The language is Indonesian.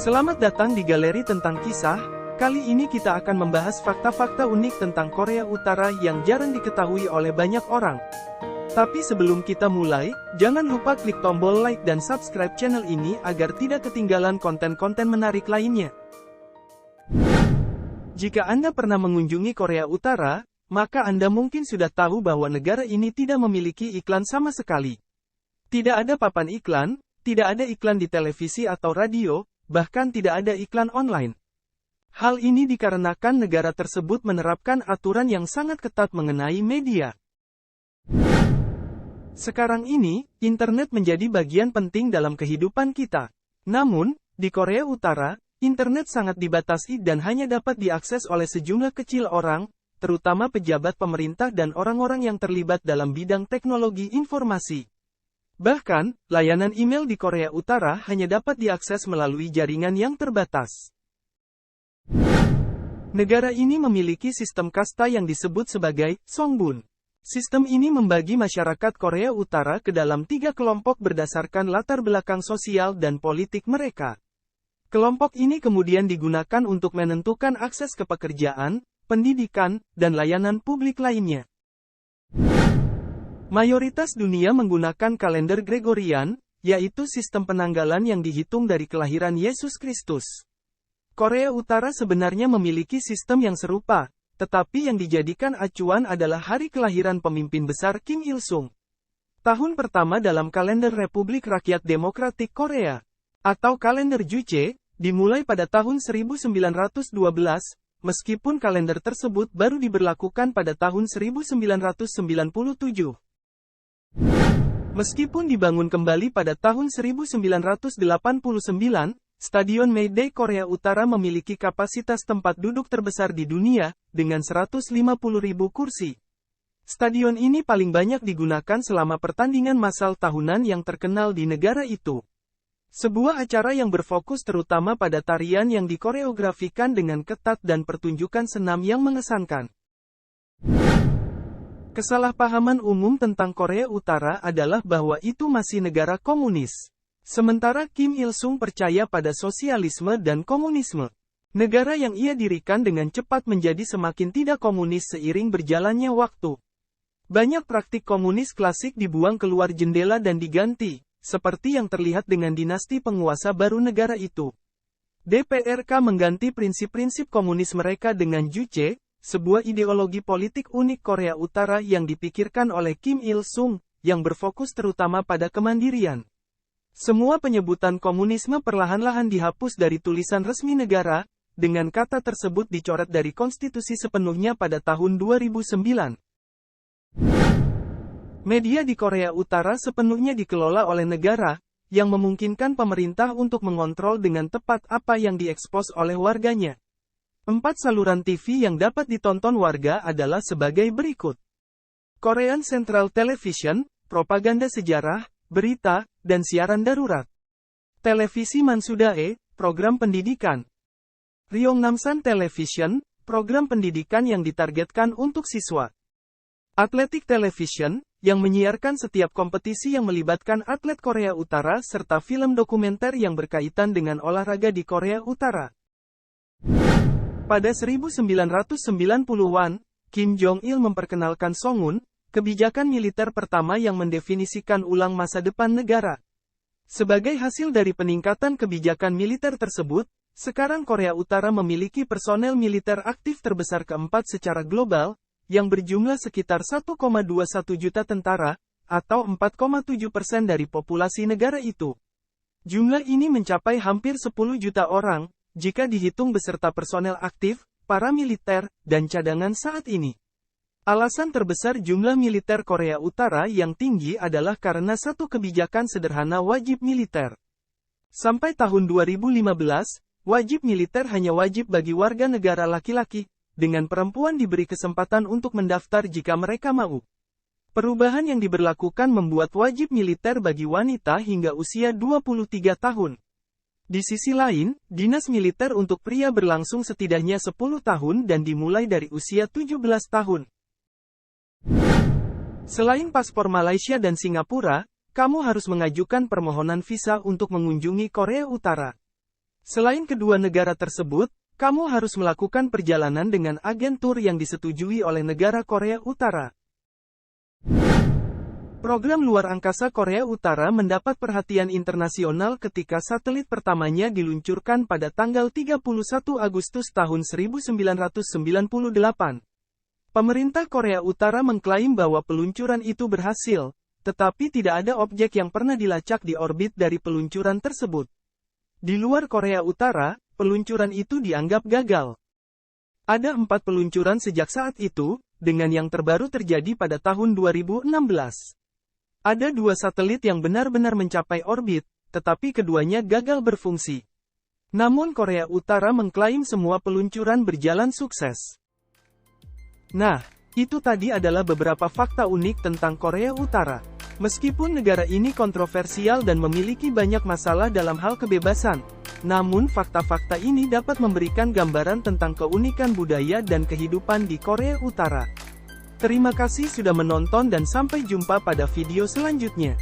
Selamat datang di Galeri Tentang Kisah. Kali ini kita akan membahas fakta-fakta unik tentang Korea Utara yang jarang diketahui oleh banyak orang. Tapi sebelum kita mulai, jangan lupa klik tombol like dan subscribe channel ini agar tidak ketinggalan konten-konten menarik lainnya. Jika Anda pernah mengunjungi Korea Utara, maka Anda mungkin sudah tahu bahwa negara ini tidak memiliki iklan sama sekali. Tidak ada papan iklan, tidak ada iklan di televisi atau radio, bahkan tidak ada iklan online. Hal ini dikarenakan negara tersebut menerapkan aturan yang sangat ketat mengenai media. Sekarang ini, internet menjadi bagian penting dalam kehidupan kita. Namun, di Korea Utara, internet sangat dibatasi dan hanya dapat diakses oleh sejumlah kecil orang, terutama pejabat pemerintah dan orang-orang yang terlibat dalam bidang teknologi informasi. Bahkan, layanan email di Korea Utara hanya dapat diakses melalui jaringan yang terbatas. Negara ini memiliki sistem kasta yang disebut sebagai Songbun. Sistem ini membagi masyarakat Korea Utara ke dalam 3 kelompok berdasarkan latar belakang sosial dan politik mereka. Kelompok ini kemudian digunakan untuk menentukan akses ke pekerjaan, pendidikan, dan layanan publik lainnya. Mayoritas dunia menggunakan kalender Gregorian, yaitu sistem penanggalan yang dihitung dari kelahiran Yesus Kristus. Korea Utara sebenarnya memiliki sistem yang serupa, tetapi yang dijadikan acuan adalah hari kelahiran pemimpin besar Kim Il-sung. Tahun pertama dalam kalender Republik Rakyat Demokratik Korea, atau kalender Juche, dimulai pada tahun 1912, meskipun kalender tersebut baru diberlakukan pada tahun 1997. Meskipun dibangun kembali pada tahun 1989, Stadion Mayday Korea Utara memiliki kapasitas tempat duduk terbesar di dunia, dengan 150.000 kursi. Stadion ini paling banyak digunakan selama pertandingan massal tahunan yang terkenal di negara itu. Sebuah acara yang berfokus terutama pada tarian yang dikoreografikan dengan ketat dan pertunjukan senam yang mengesankan. Kesalahpahaman umum tentang Korea Utara adalah bahwa itu masih negara komunis. Sementara Kim Il-sung percaya pada sosialisme dan komunisme. Negara yang ia dirikan dengan cepat menjadi semakin tidak komunis seiring berjalannya waktu. Banyak praktik komunis klasik dibuang keluar jendela dan diganti, seperti yang terlihat dengan dinasti penguasa baru negara itu. DPRK mengganti prinsip-prinsip komunis mereka dengan Juche, sebuah ideologi politik unik Korea Utara yang dipikirkan oleh Kim Il-sung, yang berfokus terutama pada kemandirian. Semua penyebutan komunisme perlahan-lahan dihapus dari tulisan resmi negara, dengan kata tersebut dicoret dari konstitusi sepenuhnya pada tahun 2009. Media di Korea Utara sepenuhnya dikelola oleh negara, yang memungkinkan pemerintah untuk mengontrol dengan tepat apa yang diekspos oleh warganya. 4 saluran TV yang dapat ditonton warga adalah sebagai berikut. Korean Central Television, propaganda sejarah, berita, dan siaran darurat. Televisi Mansudae, program pendidikan. Ryongnamsan Television, program pendidikan yang ditargetkan untuk siswa. Athletic Television, yang menyiarkan setiap kompetisi yang melibatkan atlet Korea Utara serta film dokumenter yang berkaitan dengan olahraga di Korea Utara. Pada 1990-an, Kim Jong-il memperkenalkan Songun, kebijakan militer pertama yang mendefinisikan ulang masa depan negara. Sebagai hasil dari peningkatan kebijakan militer tersebut, sekarang Korea Utara memiliki personel militer aktif terbesar keempat secara global, yang berjumlah sekitar 1,21 juta tentara, atau 4,7% dari populasi negara itu. Jumlah ini mencapai hampir 10 juta orang, jika dihitung beserta personel aktif, paramiliter, dan cadangan saat ini. Alasan terbesar jumlah militer Korea Utara yang tinggi adalah karena satu kebijakan sederhana wajib militer. Sampai tahun 2015, wajib militer hanya wajib bagi warga negara laki-laki, dengan perempuan diberi kesempatan untuk mendaftar jika mereka mau. Perubahan yang diberlakukan membuat wajib militer bagi wanita hingga usia 23 tahun. Di sisi lain, dinas militer untuk pria berlangsung setidaknya 10 tahun dan dimulai dari usia 17 tahun. Selain paspor Malaysia dan Singapura, kamu harus mengajukan permohonan visa untuk mengunjungi Korea Utara. Selain kedua negara tersebut, kamu harus melakukan perjalanan dengan agen tur yang disetujui oleh negara Korea Utara. Program luar angkasa Korea Utara mendapat perhatian internasional ketika satelit pertamanya diluncurkan pada tanggal 31 Agustus tahun 1998. Pemerintah Korea Utara mengklaim bahwa peluncuran itu berhasil, tetapi tidak ada objek yang pernah dilacak di orbit dari peluncuran tersebut. Di luar Korea Utara, peluncuran itu dianggap gagal. Ada 4 peluncuran sejak saat itu, dengan yang terbaru terjadi pada tahun 2016. Ada 2 satelit yang benar-benar mencapai orbit, tetapi keduanya gagal berfungsi. Namun Korea Utara mengklaim semua peluncuran berjalan sukses. Nah, itu tadi adalah beberapa fakta unik tentang Korea Utara. Meskipun negara ini kontroversial dan memiliki banyak masalah dalam hal kebebasan, namun fakta-fakta ini dapat memberikan gambaran tentang keunikan budaya dan kehidupan di Korea Utara. Terima kasih sudah menonton dan sampai jumpa pada video selanjutnya.